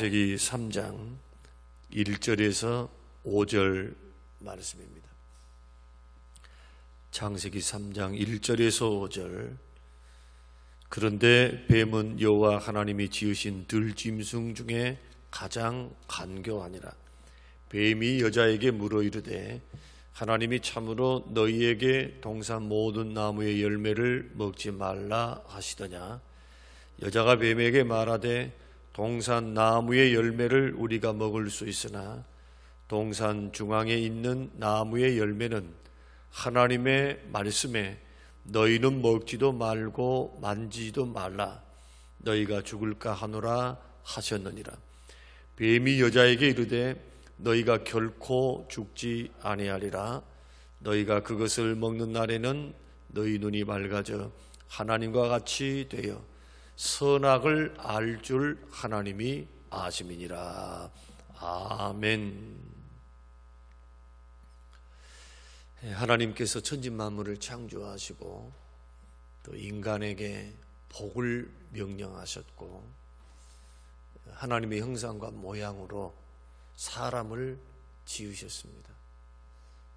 창세기 3장 1절에서 5절 말씀입니다. 창세기 3장 1절에서 5절. 그런데 뱀은 여호와 하나님이 지으신 들짐승 중에 가장 간교하니라. 뱀이 여자에게 물어 이르되 하나님이 참으로 너희에게 동산 모든 나무의 열매를 먹지 말라 하시더냐. 여자가 뱀에게 말하되 동산 나무의 열매를 우리가 먹을 수 있으나 동산 중앙에 있는 나무의 열매는 하나님의 말씀에 너희는 먹지도 말고 만지지도 말라 너희가 죽을까 하노라 하셨느니라. 뱀이 여자에게 이르되 너희가 결코 죽지 아니하리라. 너희가 그것을 먹는 날에는 너희 눈이 밝아져 하나님과 같이 되어 선악을 알 줄 하나님이 아심이니라. 아멘. 하나님께서 천지만물을 창조하시고 또 인간에게 복을 명령하셨고 하나님의 형상과 모양으로 사람을 지으셨습니다.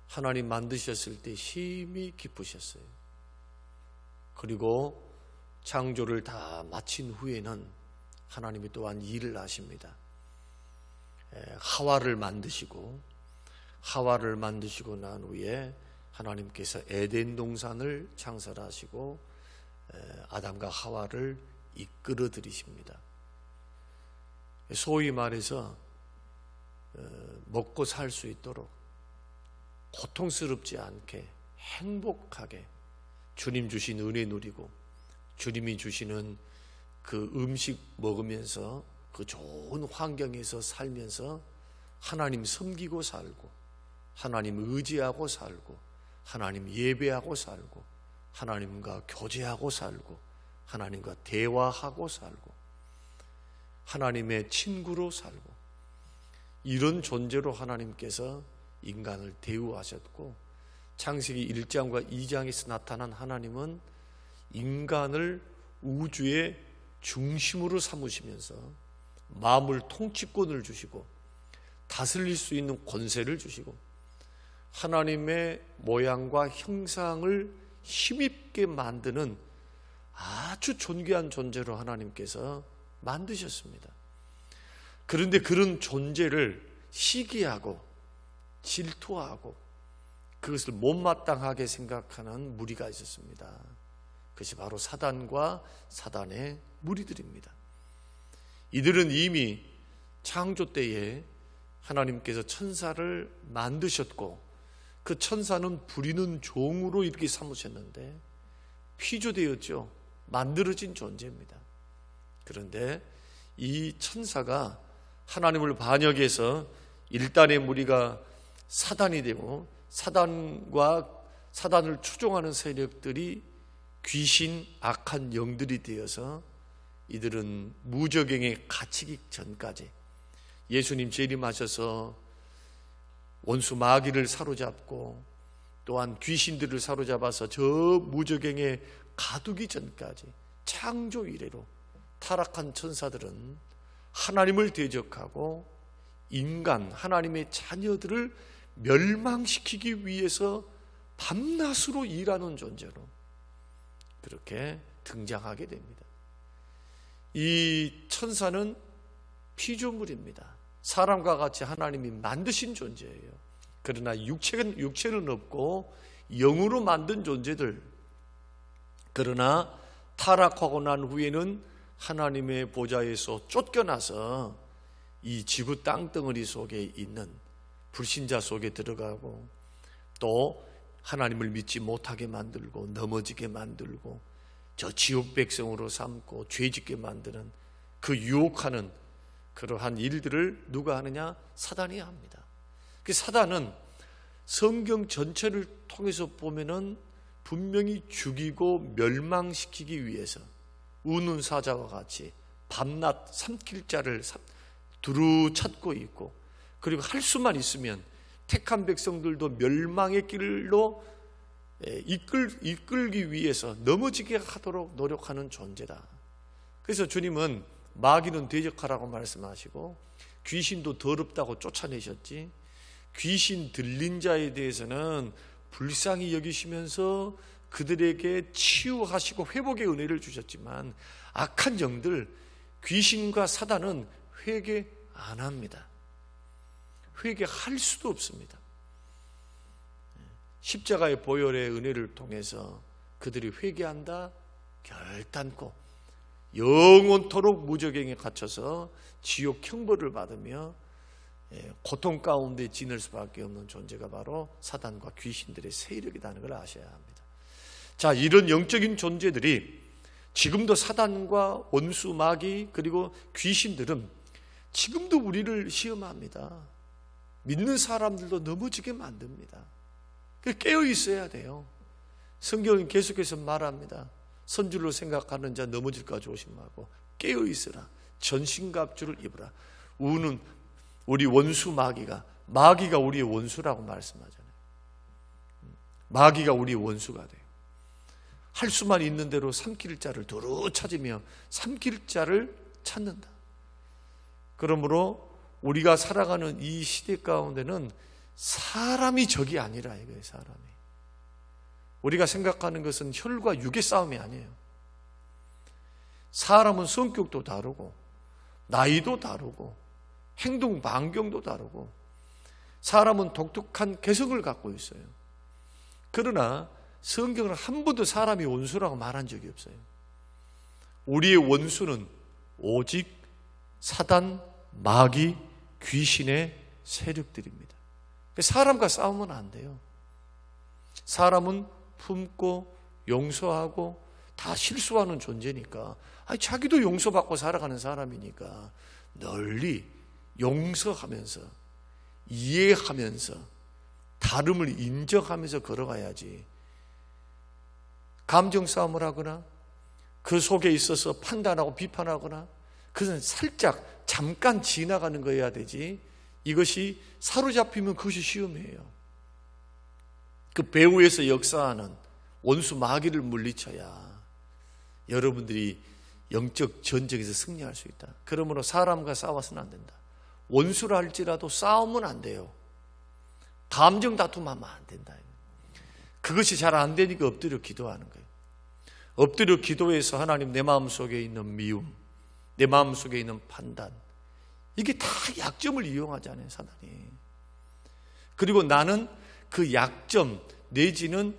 하나님 만드셨을 때 심히 기쁘셨어요. 그리고 창조를 다 마친 후에는 하나님이 또한 일을 하십니다. 하와를 만드시고 난 후에 하나님께서 에덴 동산을 창설하시고 아담과 하와를 이끌어 들이십니다. 소위 말해서 먹고 살 수 있도록 고통스럽지 않게 행복하게 주님 주신 은혜 누리고 주님이 주시는 그 음식 먹으면서 그 좋은 환경에서 살면서 하나님 섬기고 살고 하나님 의지하고 살고 하나님 예배하고 살고 하나님과 교제하고 살고 하나님과 대화하고 살고 하나님의 친구로 살고 이런 존재로 하나님께서 인간을 대우하셨고 창세기 1장과 2장에서 나타난 하나님은 인간을 우주의 중심으로 삼으시면서 만물 통치권을 주시고 다스릴 수 있는 권세를 주시고 하나님의 모양과 형상을 힘있게 만드는 아주 존귀한 존재로 하나님께서 만드셨습니다. 그런데 그런 존재를 시기하고 질투하고 그것을 못마땅하게 생각하는 무리가 있었습니다. 그것이 바로 사단과 사단의 무리들입니다. 이들은 이미 창조 때에 하나님께서 천사를 만드셨고 그 천사는 부리는 종으로 이렇게 삼으셨는데 피조되었죠. 만들어진 존재입니다. 그런데 이 천사가 하나님을 반역해서 일단의 무리가 사단이 되고 사단을 추종하는 세력들이 귀신, 악한 영들이 되어서 이들은 무저갱에 갇히기 전까지 예수님 재림하셔서 원수 마귀를 사로잡고 또한 귀신들을 사로잡아서 저 무저갱에 가두기 전까지 창조 이래로 타락한 천사들은 하나님을 대적하고 인간, 하나님의 자녀들을 멸망시키기 위해서 밤낮으로 일하는 존재로 그렇게 등장하게 됩니다. 이 천사는 피조물입니다. 사람과 같이 하나님이 만드신 존재예요. 그러나 육체는 없고 영으로 만든 존재들. 그러나 타락하고 난 후에는 하나님의 보좌에서 쫓겨나서 이 지구 땅덩어리 속에 있는 불신자 속에 들어가고 또 하나님을 믿지 못하게 만들고 넘어지게 만들고 저 지옥 백성으로 삼고 죄짓게 만드는 그 유혹하는 그러한 일들을 누가 하느냐? 사단이 합니다. 그 사단은 성경 전체를 통해서 보면은 분명히 죽이고 멸망시키기 위해서 우는 사자와 같이 밤낮 삼킬 자를 두루 찾고 있고 그리고 할 수만 있으면 택한 백성들도 멸망의 길로 이끌기 위해서 넘어지게 하도록 노력하는 존재다. 그래서 주님은 마귀는 대적하라고 말씀하시고 귀신도 더럽다고 쫓아내셨지, 귀신 들린 자에 대해서는 불쌍히 여기시면서 그들에게 치유하시고 회복의 은혜를 주셨지만 악한 영들, 귀신과 사단은 회개 안 합니다. 회개할 수도 없습니다. 십자가의 보혈의 은혜를 통해서 그들이 회개한다 결단코 영원토록 무저갱에 갇혀서 지옥 형벌을 받으며 고통 가운데 지낼 수밖에 없는 존재가 바로 사단과 귀신들의 세력이라는 걸 아셔야 합니다. 자, 이런 영적인 존재들이 지금도 사단과 원수 마귀 그리고 귀신들은 지금도 우리를 시험합니다. 믿는 사람들도 넘어지게 만듭니다. 깨어 있어야 돼요. 성경은 계속해서 말합니다. 선줄로 생각하는 자 넘어질까 조심하고 깨어 있으라. 전신갑주를 입으라. 우는 우리 원수 마귀가 우리의 원수라고 말씀하잖아요. 마귀가 우리의 원수가 돼요. 할 수만 있는 대로 삼킬 자를 두루 찾으며 삼킬 자를 찾는다. 그러므로 우리가 살아가는 이 시대 가운데는 사람이 적이 아니라 이거예요. 사람이. 우리가 생각하는 것은 혈과 육의 싸움이 아니에요. 사람은 성격도 다르고 나이도 다르고 행동 반경도 다르고 사람은 독특한 개성을 갖고 있어요. 그러나 성경은 한 번도 사람이 원수라고 말한 적이 없어요. 우리의 원수는 오직 사단, 마귀, 귀신의 세력들입니다. 사람과 싸우면 안 돼요. 사람은 품고 용서하고 다 실수하는 존재니까, 자기도 용서받고 살아가는 사람이니까 널리 용서하면서 이해하면서 다름을 인정하면서 걸어가야지, 감정 싸움을 하거나 그 속에 있어서 판단하고 비판하거나 그것은 살짝 잠깐 지나가는 거여야 되지, 이것이 사로잡히면 그것이 시험이에요. 그 배후에서 역사하는 원수 마귀를 물리쳐야 여러분들이 영적 전쟁에서 승리할 수 있다. 그러므로 사람과 싸워서는 안 된다. 원수라 할지라도 싸우면 안 돼요. 감정 다툼하면 안 된다. 그것이 잘 안 되니까 엎드려 기도하는 거예요. 엎드려 기도해서 하나님, 내 마음속에 있는 미움, 내 마음속에 있는 판단, 이게 다 약점을 이용하잖아요, 사단이. 그리고 나는 그 약점 내지는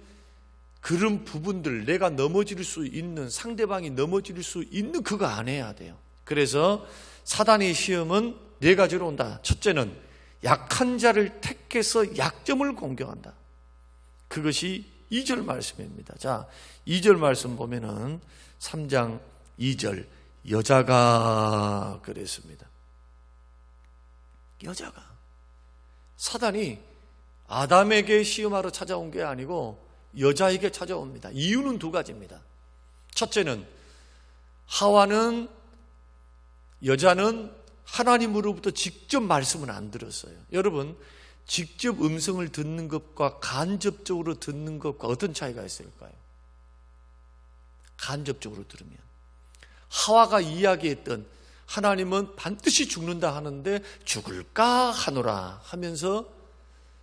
그런 부분들, 내가 넘어질 수 있는, 상대방이 넘어질 수 있는 그거 안 해야 돼요. 그래서 사단의 시험은 네 가지로 온다. 첫째는 약한 자를 택해서 약점을 공격한다. 그것이 2절 말씀입니다. 자, 2절 말씀 보면은 3장 2절, 여자가 그랬습니다. 여자가. 사단이 아담에게 시험하러 찾아온 게 아니고 여자에게 찾아옵니다. 이유는 두 가지입니다. 첫째는 여자는 하나님으로부터 직접 말씀을 안 들었어요. 여러분, 직접 음성을 듣는 것과 간접적으로 듣는 것과 어떤 차이가 있을까요? 간접적으로 들으면 하와가 이야기했던 하나님은 반드시 죽는다 하는데 죽을까 하노라 하면서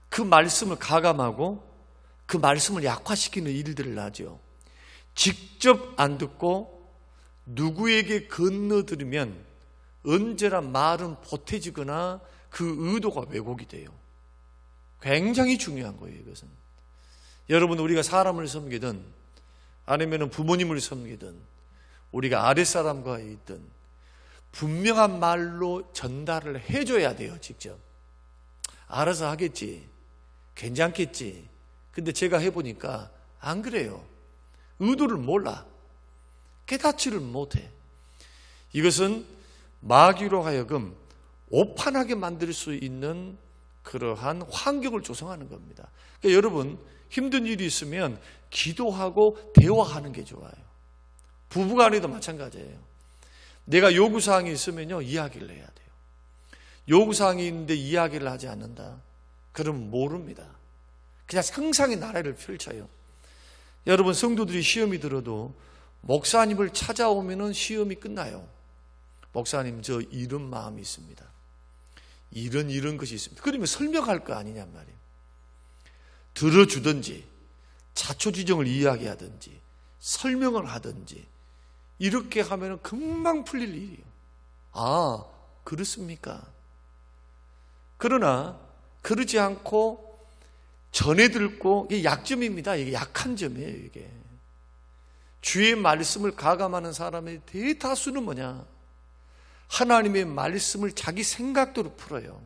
그 말씀을 가감하고 그 말씀을 약화시키는 일들을 하죠. 직접 안 듣고 누구에게 건너들으면 언제나 말은 보태지거나 그 의도가 왜곡이 돼요. 굉장히 중요한 거예요, 이것은. 여러분, 우리가 사람을 섬기든 아니면 부모님을 섬기든 우리가 아랫사람과 있든 분명한 말로 전달을 해줘야 돼요. 직접. 알아서 하겠지, 괜찮겠지. 근데 제가 해보니까 안 그래요. 의도를 몰라. 깨닫지를 못해. 이것은 마귀로 하여금 오판하게 만들 수 있는 그러한 환경을 조성하는 겁니다. 그러니까 여러분, 힘든 일이 있으면 기도하고 대화하는 게 좋아요. 부부간에도 마찬가지예요. 내가 요구사항이 있으면요, 이야기를 해야 돼요. 요구사항이 있는데 이야기를 하지 않는다, 그러면 모릅니다. 그냥 상상의 나래를 펼쳐요. 여러분, 성도들이 시험이 들어도 목사님을 찾아오면 시험이 끝나요. 목사님 저 이런 마음이 있습니다. 이런 것이 있습니다. 그러면 설명할 거 아니냔 말이에요. 들어주든지 자초지종을 이야기하든지 설명을 하든지 이렇게 하면 금방 풀릴 일이에요. 아, 그렇습니까? 그러나 그러지 않고 전해 듣고, 이게 약점입니다. 이게 약한 점이에요. 이게 주의 말씀을 가감하는 사람의 대다수는 뭐냐? 하나님의 말씀을 자기 생각대로 풀어요.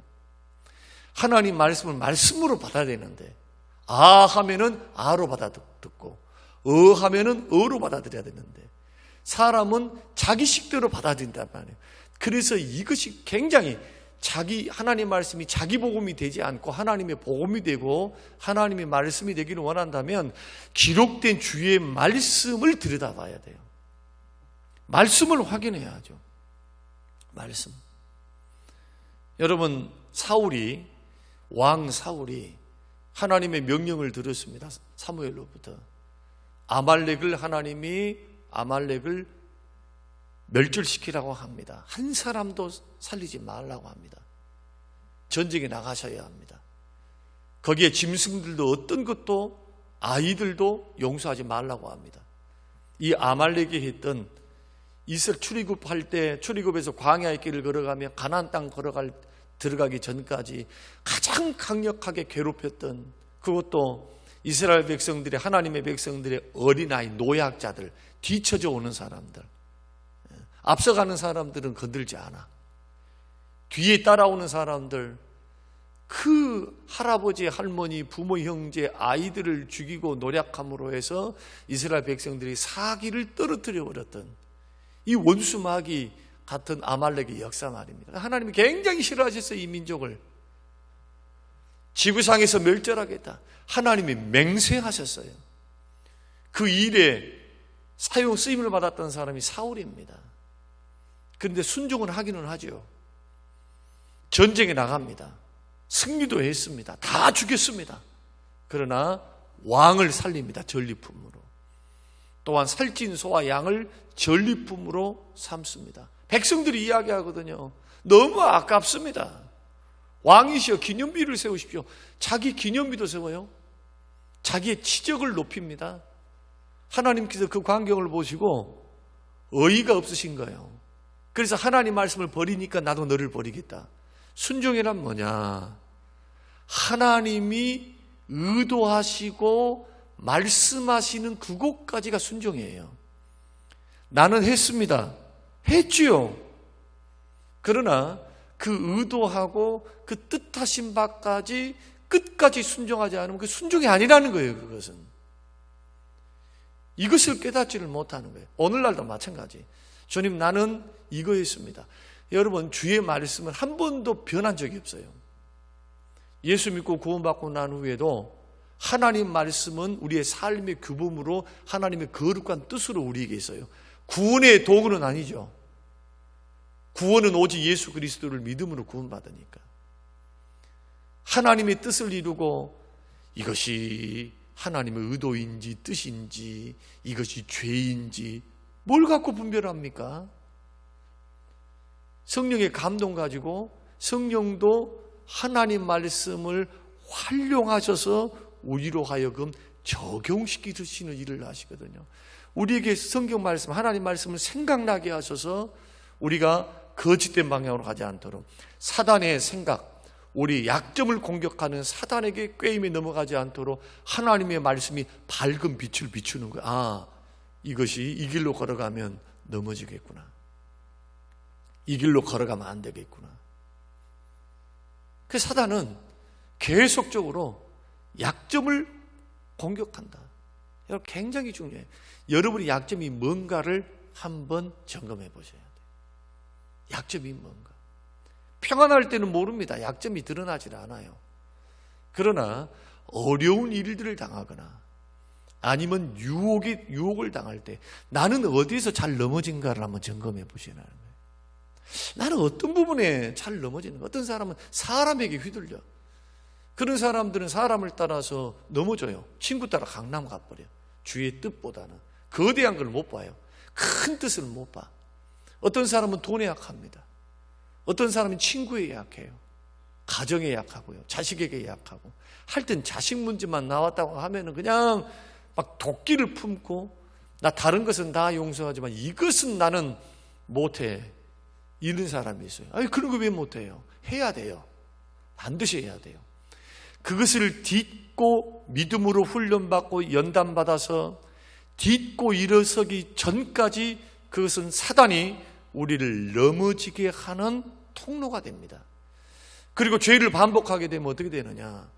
하나님 말씀을 말씀으로 받아야 되는데, 아 하면은 아로 받아듣고 어 하면은 어로 받아들여야 되는데, 사람은 자기 식대로 받아들인단 말이에요. 그래서 이것이 굉장히 하나님의 말씀이 자기 복음이 되지 않고 하나님의 복음이 되고 하나님의 말씀이 되기를 원한다면 기록된 주의 말씀을 들여다봐야 돼요. 말씀을 확인해야죠. 말씀. 여러분, 왕 사울이 하나님의 명령을 들었습니다. 사무엘로부터. 하나님이 아말렉을 멸절시키라고 합니다. 한 사람도 살리지 말라고 합니다. 전쟁에 나가셔야 합니다. 거기에 짐승들도 어떤 것도 아이들도 용서하지 말라고 합니다. 이 아말렉이 했던 이스라엘 출애굽할 때 출애굽에서 광야의 길을 걸어가며 가나안 땅 들어가기 전까지 가장 강력하게 괴롭혔던, 그것도 이스라엘 백성들의, 하나님의 백성들의 어린아이, 노약자들, 뒤처져 오는 사람들, 앞서가는 사람들은 건들지 않아. 뒤에 따라오는 사람들, 그 할아버지, 할머니, 부모, 형제, 아이들을 죽이고 노략함으로 해서 이스라엘 백성들이 사기를 떨어뜨려 버렸던 이 원수마귀 같은 아말렉의 역사 말입니다. 하나님이 굉장히 싫어하셨어요. 이 민족을 지구상에서 멸절하겠다 하나님이 맹세하셨어요. 그 일에 쓰임을 받았던 사람이 사울입니다. 그런데 순종을 하기는 하죠. 전쟁에 나갑니다. 승리도 했습니다. 다 죽였습니다. 그러나 왕을 살립니다. 전리품으로. 또한 살찐 소와 양을 전리품으로 삼습니다. 백성들이 이야기하거든요. 너무 아깝습니다. 왕이시여 기념비를 세우십시오. 자기 기념비도 세워요. 자기의 치적을 높입니다. 하나님께서 그 광경을 보시고 어이가 없으신 거예요. 그래서 하나님 말씀을 버리니까 나도 너를 버리겠다. 순종이란 뭐냐? 하나님이 의도하시고 말씀하시는 그곳까지가 순종이에요. 나는 했습니다. 했지요. 그러나 그 의도하고 그 뜻하신 바까지 끝까지 순종하지 않으면 그 순종이 아니라는 거예요. 그것은. 이것을 깨닫지를 못하는 거예요. 오늘날도 마찬가지. 주님, 나는 이거 했습니다. 여러분, 주의 말씀은 한 번도 변한 적이 없어요. 예수 믿고 구원받고 난 후에도 하나님 말씀은 우리의 삶의 규범으로 하나님의 거룩한 뜻으로 우리에게 있어요. 구원의 도구는 아니죠. 구원은 오직 예수 그리스도를 믿음으로 구원받으니까. 하나님의 뜻을 이루고 이것이 하나님의 의도인지 뜻인지 이것이 죄인지 뭘 갖고 분별합니까? 성령의 감동 가지고 성령도 하나님 말씀을 활용하셔서 우리로 하여금 적용시키시는 일을 하시거든요. 우리에게 성경 말씀, 하나님 말씀을 생각나게 하셔서 우리가 거짓된 방향으로 가지 않도록 사단의 생각, 우리 약점을 공격하는 사단에게 꾀임에 넘어가지 않도록 하나님의 말씀이 밝은 빛을 비추는 거야. 아, 이것이 이 길로 걸어가면 넘어지겠구나. 이 길로 걸어가면 안 되겠구나. 그 사단은 계속적으로 약점을 공격한다. 여러분, 굉장히 중요해요. 여러분의 약점이 뭔가를 한번 점검해 보셔야 돼요. 약점이 뭔가. 평안할 때는 모릅니다. 약점이 드러나질 않아요. 그러나 어려운 일들을 당하거나 아니면 유혹을 당할 때 나는 어디에서 잘 넘어진가를 한번 점검해 보시라는 거예요. 나는 어떤 부분에 잘 넘어지는 거야. 어떤 사람은 사람에게 휘둘려. 그런 사람들은 사람을 따라서 넘어져요. 친구 따라 강남 가버려. 주의 뜻보다는 거대한 걸 못 봐요. 큰 뜻을 못 봐. 어떤 사람은 돈에 약합니다. 어떤 사람은 친구에 약해요. 가정에 약하고요. 자식에게 약하고. 할 땐 자식 문제만 나왔다고 하면은 그냥 막 도끼를 품고, 나 다른 것은 다 용서하지만 이것은 나는 못해, 이런 사람이 있어요. 아니, 그런 거 왜 못해요? 해야 돼요. 반드시 해야 돼요. 그것을 딛고 믿음으로 훈련받고 연단받아서 딛고 일어서기 전까지 그것은 사단이 우리를 넘어지게 하는 통로가 됩니다. 그리고 죄를 반복하게 되면 어떻게 되느냐?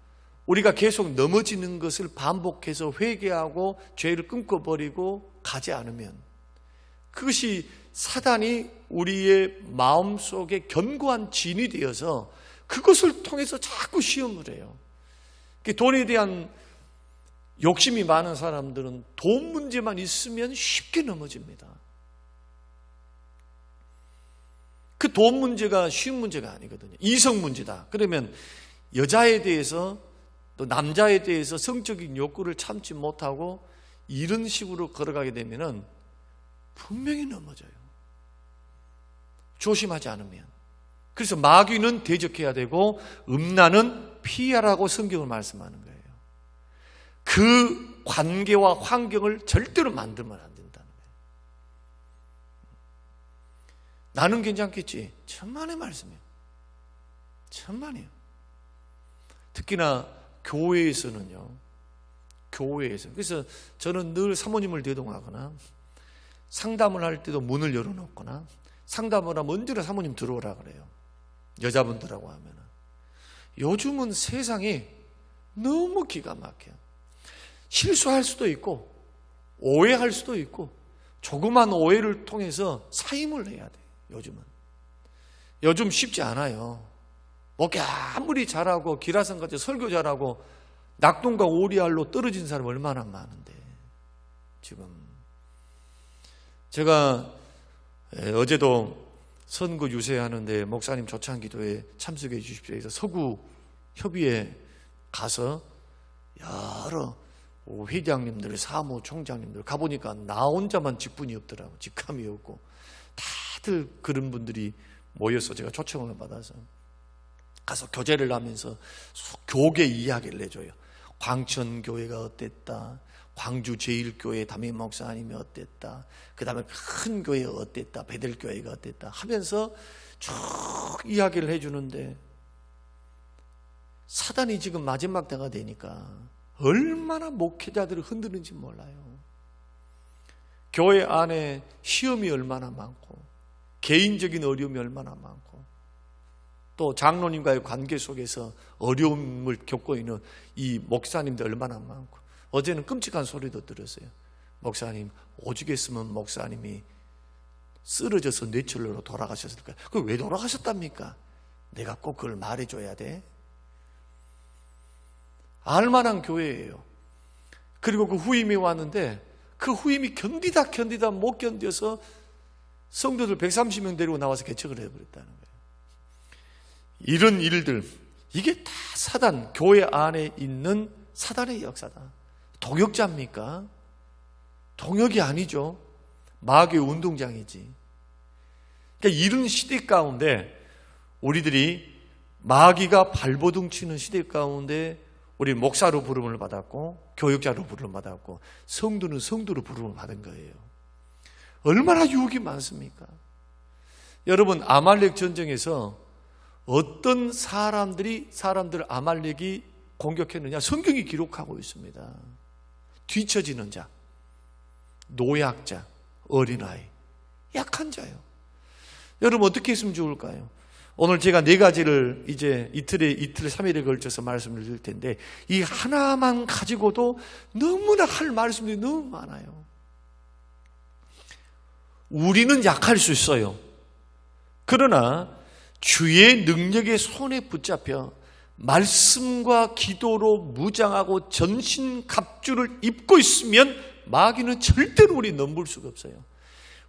우리가 계속 넘어지는 것을 반복해서 회개하고 죄를 끊고버리고 가지 않으면 그것이 사단이 우리의 마음속에 견고한 진이 되어서 그것을 통해서 자꾸 시험을 해요. 돈에 대한 욕심이 많은 사람들은 돈 문제만 있으면 쉽게 넘어집니다. 그 돈 문제가 쉬운 문제가 아니거든요. 이성 문제다. 그러면 여자에 대해서 또 남자에 대해서 성적인 욕구를 참지 못하고 이런 식으로 걸어가게 되면은 분명히 넘어져요. 조심하지 않으면. 그래서 마귀는 대적해야 되고 음란은 피하라고 성경을 말씀하는 거예요. 그 관계와 환경을 절대로 만들면 안 된다는 거예요. 나는 괜찮겠지. 천만의 말씀이에요. 천만이에요. 특히나 교회에서는요. 교회에서. 그래서 저는 늘 사모님을 대동하거나 상담을 할 때도 문을 열어놓거나 상담을 하면 언제나 사모님 들어오라 그래요. 여자분들하고 하면은. 요즘은 세상이 너무 기가 막혀요. 실수할 수도 있고 오해할 수도 있고 조그만 오해를 통해서 사임을 해야 돼요. 요즘 쉽지 않아요. 목회 아무리 잘하고 기라성같이 설교 잘하고 낙동강 오리알로 떨어진 사람 얼마나 많은데. 지금 제가 어제도 선거 유세하는데 목사님 초청 기도에 참석해 주십시오 해서 서구 협의회 가서 여러 회장님들, 사무총장님들 가보니까 나 혼자만 직분이 없더라고. 직함이 없고 다들 그런 분들이 모여서 제가 초청을 받아서 가서 교제를 하면서 교계 이야기를 해줘요. 광천교회가 어땠다, 광주 제1교회 담임 목사님이 어땠다, 그 다음에 큰 교회 어땠다, 베델교회가 어땠다 하면서 쭉 이야기를 해주는데 사단이 지금 마지막 때가 되니까 얼마나 목회자들을 흔드는지 몰라요. 교회 안에 시험이 얼마나 많고 개인적인 어려움이 얼마나 많고 또 장로님과의 관계 속에서 어려움을 겪고 있는 이 목사님들 얼마나 많고. 어제는 끔찍한 소리도 들었어요. 목사님 오죽했으면 목사님이 쓰러져서 뇌출혈로 돌아가셨을까요? 그 왜 돌아가셨답니까? 내가 꼭 그걸 말해줘야 돼. 알만한 교회예요. 그리고 그 후임이 왔는데 그 후임이 견디다 못 견뎌서 성도들 130명 데리고 나와서 개척을 해버렸다는 거예요. 이런 일들, 이게 다 사단, 교회 안에 있는 사단의 역사다. 동역자입니까? 동역이 아니죠. 마귀의 운동장이지. 그러니까 이런 시대 가운데 우리들이 마귀가 발버둥 치는 시대 가운데 우리 목사로 부름을 받았고 교육자로 부름을 받았고 성도는 성도로 부름을 받은 거예요. 얼마나 유혹이 많습니까? 여러분, 아말렉 전쟁에서 어떤 사람들 아말렉이 공격했느냐 성경이 기록하고 있습니다. 뒤처지는 자, 노약자, 어린아이, 약한 자요. 여러분 어떻게 했으면 좋을까요? 오늘 제가 4가지를 이제 이틀 3일에 걸쳐서 말씀을 드릴 텐데 이 하나만 가지고도 너무나 할 말씀들이 너무 많아요. 우리는 약할 수 있어요. 그러나 주의 능력의 손에 붙잡혀 말씀과 기도로 무장하고 전신갑주를 입고 있으면 마귀는 절대로 우리 넘볼 수가 없어요.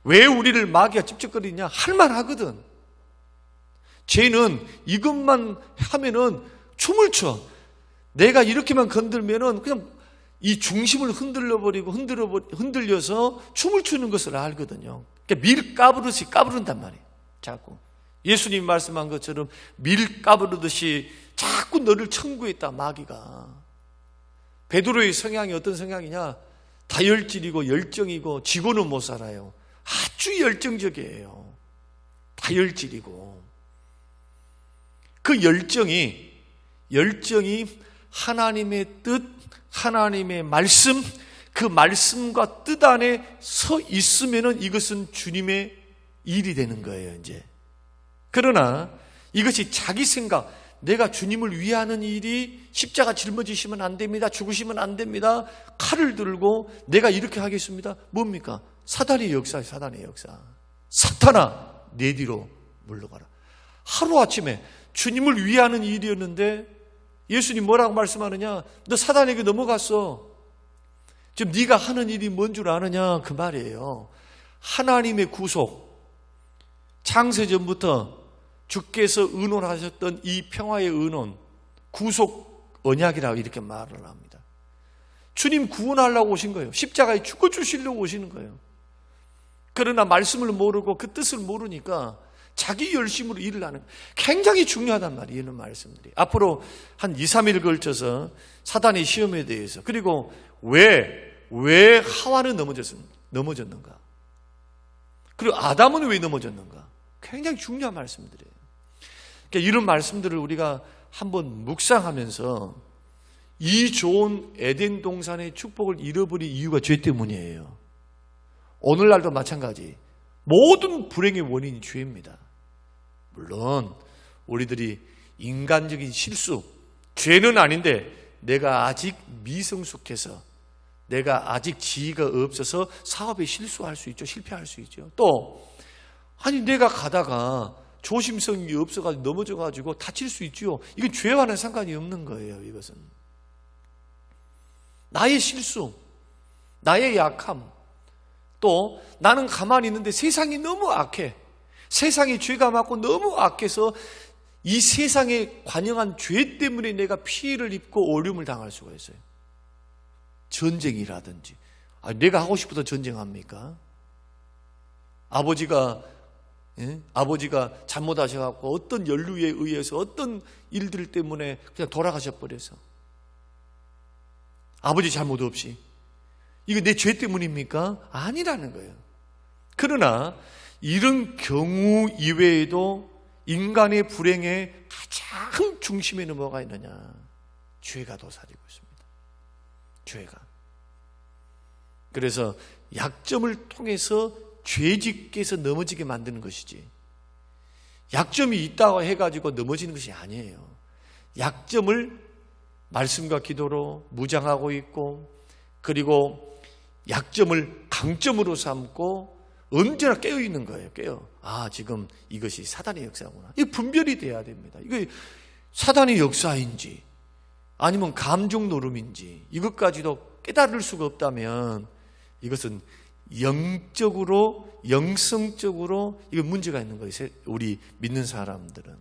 왜 우리를 마귀가 찝쩍거리냐? 할만하거든. 죄는 이것만 하면은 춤을 춰. 내가 이렇게만 건들면은 그냥 이 중심을 흔들려서 춤을 추는 것을 알거든요. 그러니까 밀 까부르듯이 까부른단 말이에요. 자꾸 예수님이 말씀한 것처럼 밀 까부르듯이 자꾸 너를 청구했다, 마귀가. 베드로의 성향이 어떤 성향이냐? 다혈질이고 열정이고 지고는 못 살아요. 아주 열정적이에요. 다혈질이고. 그 열정이 하나님의 뜻, 하나님의 말씀, 그 말씀과 뜻 안에 서 있으면은 이것은 주님의 일이 되는 거예요, 이제. 그러나 이것이 자기 생각, 내가 주님을 위하는 일이 십자가 짊어지시면 안 됩니다. 죽으시면 안 됩니다. 칼을 들고 내가 이렇게 하겠습니다. 뭡니까? 사단의 역사예요, 사단의 역사. 사탄아, 내 뒤로 물러가라. 하루아침에 주님을 위하는 일이었는데 예수님 뭐라고 말씀하느냐? 너 사단에게 넘어갔어. 지금 네가 하는 일이 뭔 줄 아느냐? 그 말이에요. 하나님의 구속, 창세전부터 주께서 의논하셨던 이 평화의 의논, 구속 언약이라고 이렇게 말을 합니다. 주님 구원하려고 오신 거예요. 십자가에 죽어주시려고 오시는 거예요. 그러나 말씀을 모르고 그 뜻을 모르니까 자기 열심으로 일을 하는, 굉장히 중요하단 말이에요, 이런 말씀들이. 앞으로 한 2, 3일 걸쳐서 사단의 시험에 대해서, 그리고 왜 하와는 넘어졌는가? 그리고 아담은 왜 넘어졌는가? 굉장히 중요한 말씀들이에요. 그러니까 이런 말씀들을 우리가 한번 묵상하면서 이 좋은 에덴 동산의 축복을 잃어버린 이유가 죄 때문이에요. 오늘날도 마찬가지. 모든 불행의 원인이 죄입니다. 물론 우리들이 인간적인 실수, 죄는 아닌데 내가 아직 미성숙해서, 내가 아직 지혜가 없어서 사업에 실수할 수 있죠. 실패할 수 있죠. 또 아니 내가 가다가 조심성이 없어가지고 넘어져가지고 다칠 수 있죠. 이건 죄와는 상관이 없는 거예요. 이것은 나의 실수, 나의 약함, 또 나는 가만히 있는데 세상이 너무 악해. 세상이 죄가 많고 너무 악해서 이 세상에 관영한 죄 때문에 내가 피해를 입고 어려움을 당할 수가 있어요. 전쟁이라든지. 내가 하고 싶어서 전쟁합니까? 아버지가 잘못하셔갖고 어떤 연루에 의해서 어떤 일들 때문에 그냥 돌아가셔버려서 아버지 잘못 없이 이거 내 죄 때문입니까? 아니라는 거예요. 그러나 이런 경우 이외에도 인간의 불행의 가장 중심에는 뭐가 있느냐? 죄가 도사리고 있습니다. 죄가. 그래서 약점을 통해서 죄짓게해서 넘어지게 만드는 것이지, 약점이 있다고 해가지고 넘어지는 것이 아니에요. 약점을 말씀과 기도로 무장하고 있고, 그리고 약점을 강점으로 삼고 언제나 깨어있는 거예요. 지금 이것이 사단의 역사구나. 이 분별이 돼야 됩니다. 이거 사단의 역사인지 아니면 감정 노름인지 이것까지도 깨달을 수가 없다면 이것은 영적으로, 영성적으로 이거 문제가 있는 거예요. 우리 믿는 사람들은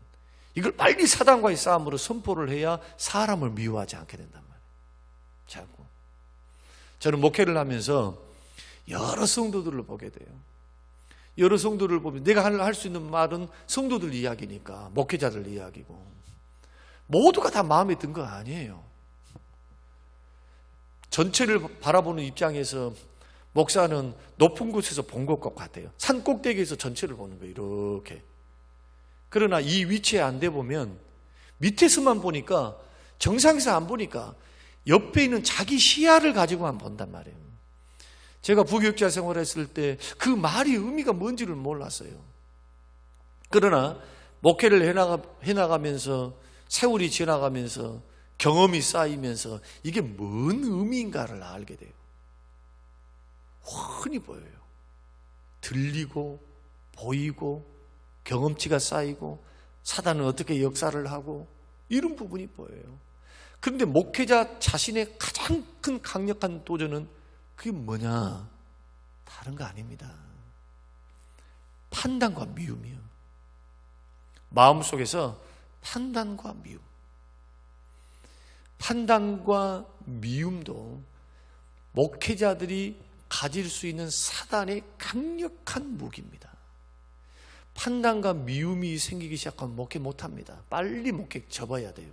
이걸 빨리 사단과의 싸움으로 선포를 해야 사람을 미워하지 않게 된단 말이에요. 자꾸 저는 목회를 하면서 여러 성도들을 보게 돼요. 여러 성도를 보면 내가 할 수 있는 말은 성도들 이야기니까, 목회자들 이야기고, 모두가 다 마음에 든 거 아니에요. 전체를 바라보는 입장에서 목사는 높은 곳에서 본 것과 같아요. 산 꼭대기에서 전체를 보는 거예요, 이렇게. 그러나 이 위치에 앉아 보면 밑에서만 보니까, 정상에서 안 보니까 옆에 있는 자기 시야를 가지고만 본단 말이에요. 제가 부교육자 생활했을 때 그 말이 의미가 뭔지를 몰랐어요. 그러나 목회를 해나가면서, 세월이 지나가면서, 경험이 쌓이면서 이게 뭔 의미인가를 알게 돼요. 훤히 보여요. 들리고 보이고 경험치가 쌓이고 사단은 어떻게 역사를 하고 이런 부분이 보여요. 그런데 목회자 자신의 가장 큰 강력한 도전은 그게 뭐냐? 다른 거 아닙니다. 판단과 미움이요. 마음속에서 판단과 미움. 판단과 미움도 목회자들이 가질 수 있는 사단의 강력한 무기입니다. 판단과 미움이 생기기 시작하면 목회 못합니다. 빨리 목회 접어야 돼요.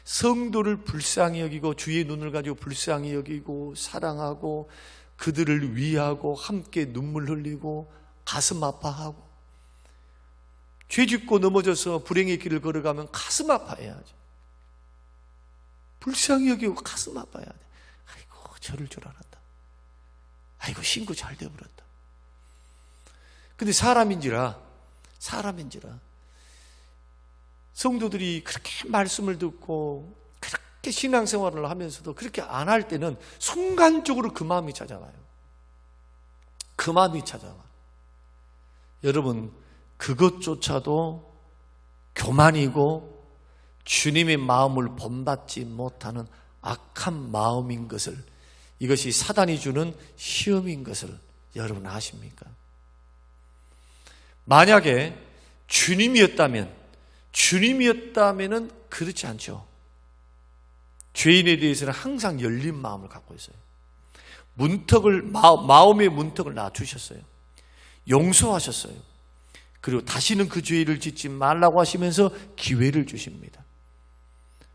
성도를 불쌍히 여기고 주의 눈을 가지고 불쌍히 여기고 사랑하고 그들을 위하고 함께 눈물 흘리고 가슴 아파하고, 죄짓고 넘어져서 불행의 길을 걸어가면 가슴 아파해야지. 불쌍히 여기고 가슴 아파해야 돼. 아이고 저럴 줄 알았다. 아이고 신고 잘 되어버렸다. 근데 사람인지라 성도들이 그렇게 말씀을 듣고 그렇게 신앙생활을 하면서도 그렇게 안 할 때는 순간적으로 그 마음이 찾아와요. 그 마음이 찾아와. 여러분, 그것조차도 교만이고 주님의 마음을 본받지 못하는 악한 마음인 것을, 이것이 사단이 주는 시험인 것을 여러분 아십니까? 만약에 주님이었다면은 그렇지 않죠. 죄인에 대해서는 항상 열린 마음을 갖고 있어요. 마음의 문턱을 놔주셨어요. 용서하셨어요. 그리고 다시는 그 죄를 짓지 말라고 하시면서 기회를 주십니다.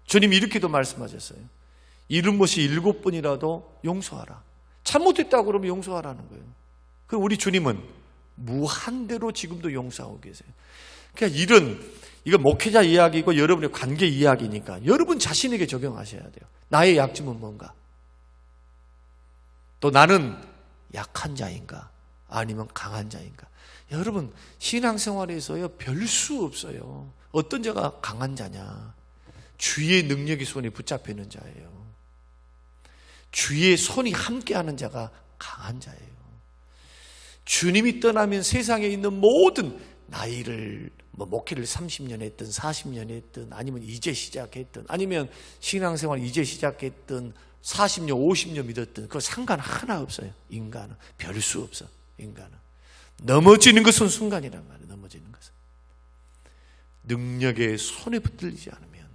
주님이 이렇게도 말씀하셨어요. 잃은 것이 7번이라도 용서하라. 잘못했다고 그러면 용서하라는 거예요. 그리고 우리 주님은 무한대로 지금도 용서하고 계세요. 그러니까 이거 목회자 이야기고 여러분의 관계 이야기니까 여러분 자신에게 적용하셔야 돼요. 나의 약점은 뭔가? 또 나는 약한 자인가? 아니면 강한 자인가? 여러분, 신앙생활에서요, 별 수 없어요. 어떤 자가 강한 자냐? 주의 능력의 손이 붙잡혀 있는 자예요. 주의 손이 함께하는 자가 강한 자예요. 주님이 떠나면 세상에 있는 모든 나이를, 목회를 30년 했든 40년 했든 아니면 이제 시작했든 아니면 신앙생활 이제 시작했든 40년 50년 믿었든 그거 상관 하나 없어요. 인간은 별 수 없어. 인간은 넘어지는 것은 순간이란 말이에요. 넘어지는 것은 능력의 손에 붙들리지 않으면,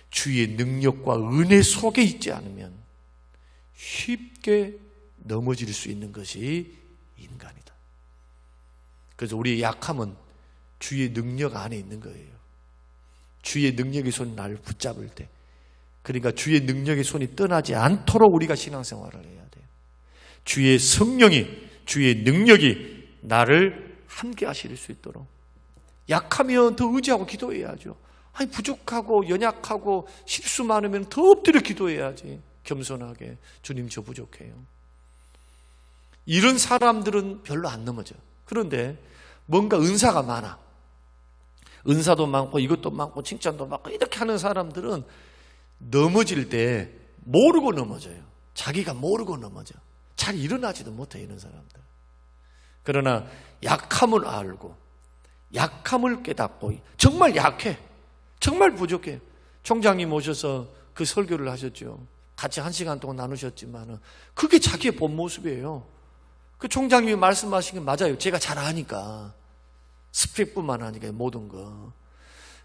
주의 능력과 은혜 속에 있지 않으면 쉽게 넘어질 수 있는 것이 인간이다. 그래서 우리의 약함은 주의 능력 안에 있는 거예요. 주의 능력의 손이 나를 붙잡을 때, 그러니까 주의 능력의 손이 떠나지 않도록 우리가 신앙생활을 해야 돼요. 주의 성령이, 주의 능력이 나를 함께 하실 수 있도록. 약하면 더 의지하고 기도해야죠. 아니, 부족하고 연약하고 실수 많으면 더 엎드려 기도해야지. 겸손하게, 주님 저 부족해요. 이런 사람들은 별로 안 넘어져. 그런데 뭔가 은사가 많아, 은사도 많고 이것도 많고 칭찬도 많고 이렇게 하는 사람들은 넘어질 때 모르고 넘어져요. 자기가 모르고 넘어져. 잘 일어나지도 못해, 이런 사람들. 그러나 약함을 알고 약함을 깨닫고, 정말 약해, 정말 부족해. 총장님 오셔서 그 설교를 하셨죠. 같이 1시간 동안 나누셨지만 그게 자기의 본 모습이에요. 그 총장님이 말씀하신 게 맞아요. 제가 잘 아니까, 스펙뿐만 아니라 모든 거.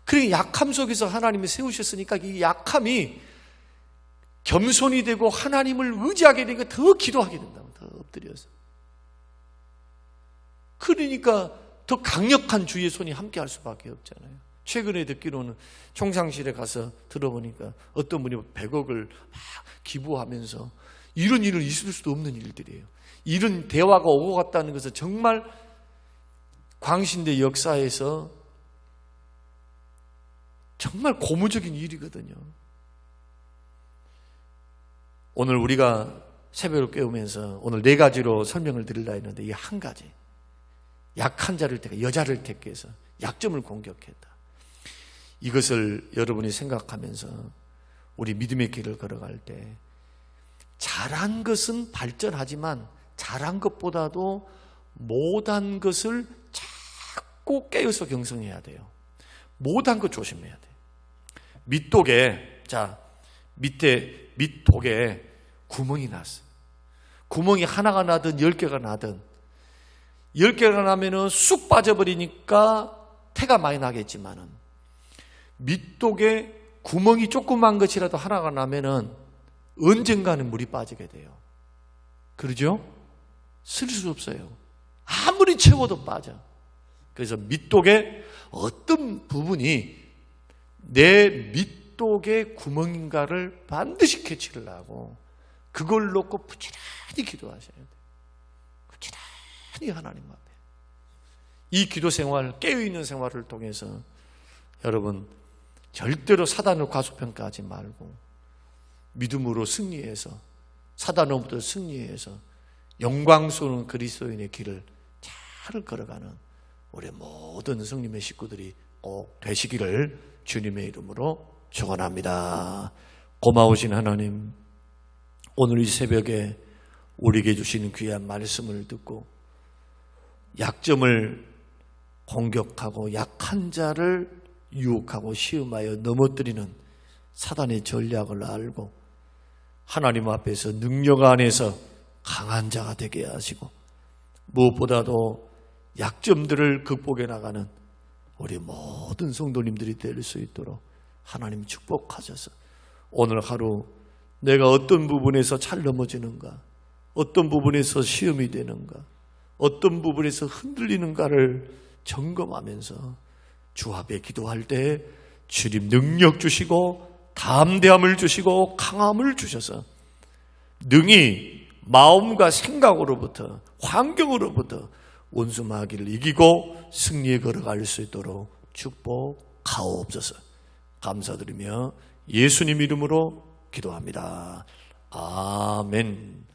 그러니 약함 속에서 하나님이 세우셨으니까 이 약함이 겸손이 되고 하나님을 의지하게 되니까 더 기도하게 된다고, 더 엎드려서. 그러니까 더 강력한 주의 손이 함께 할 수밖에 없잖아요. 최근에 듣기로는 총상실에 가서 들어보니까 어떤 분이 100억을 막 기부하면서, 이런 일은 있을 수도 없는 일들이에요. 이런 대화가 오고 갔다는 것은 정말 광신대 역사에서 정말 고무적인 일이거든요. 오늘 우리가 새벽을 깨우면서 오늘 4가지로 설명을 드리려 했는데, 이 한 가지, 약한 자를 택해, 여자를 택해서 약점을 공격했다. 이것을 여러분이 생각하면서 우리 믿음의 길을 걸어갈 때, 잘한 것은 발전하지만 잘한 것보다도 못한 것을 자꾸 깨어서 경성해야 돼요. 못한 것 조심해야 돼요. 밑독에, 밑독에 구멍이 났어요. 구멍이 하나가 나든 10개가 나든, 10개가 나면은 쑥 빠져버리니까 태가 많이 나겠지만은, 밑독에 구멍이 조그만 것이라도 하나가 나면은 언젠가는 물이 빠지게 돼요. 그러죠? 쓸 수 없어요. 아무리 채워도 빠져. 그래서 밑독의 어떤 부분이 내 밑독의 구멍인가를 반드시 캐치를 하고 그걸 놓고 부지런히 기도하셔야 돼요. 부지런히 하나님 앞에. 이 기도 생활, 깨어있는 생활을 통해서 여러분 절대로 사단을 과소평가하지 말고 믿음으로 승리해서 사단으로부터 승리해서 영광스러운 그리스도인의 길을 잘 걸어가는 우리 모든 성님의 식구들이 꼭 되시기를 주님의 이름으로 축원합니다. 고마우신 하나님, 오늘 이 새벽에 우리에게 주시는 귀한 말씀을 듣고 약점을 공격하고 약한 자를 유혹하고 시험하여 넘어뜨리는 사단의 전략을 알고 하나님 앞에서 능력 안에서 강한 자가 되게 하시고 무엇보다도 약점들을 극복해 나가는 우리 모든 성도님들이 될 수 있도록 하나님 축복하셔서 오늘 하루 내가 어떤 부분에서 잘 넘어지는가, 어떤 부분에서 시험이 되는가, 어떤 부분에서 흔들리는가를 점검하면서 주 앞에 기도할 때 주님 능력 주시고 담대함을 주시고 강함을 주셔서 능히 마음과 생각으로부터 환경으로부터 원수 마귀를 이기고 승리에 걸어갈 수 있도록 축복하옵소서. 감사드리며 예수님 이름으로 기도합니다. 아멘.